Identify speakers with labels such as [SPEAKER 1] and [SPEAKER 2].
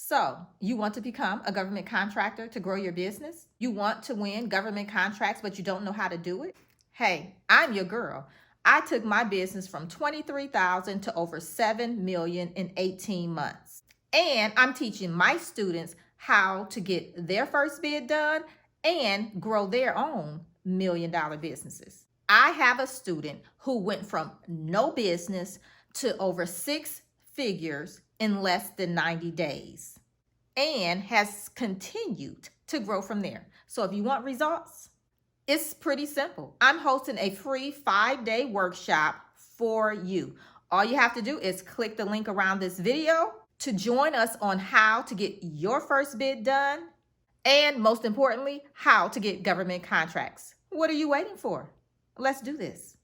[SPEAKER 1] So, you want to become a government contractor to grow your business? You want to win government contracts, but you don't know how to do it? Hey, I'm your girl. I took my business from 23,000 to over 7 million in 18 months. And I'm teaching my students how to get their first bid done and grow their own $1 million businesses. I have a student who went from no business to over 6 figures in less than 90 days and has continued to grow from there. So if you want results, it's pretty simple. I'm hosting a free 5-day workshop for you. All you have to do is click the link around this video to join us on how to get your first bid done and, most importantly, how to get government contracts. What are you waiting for? Let's do this.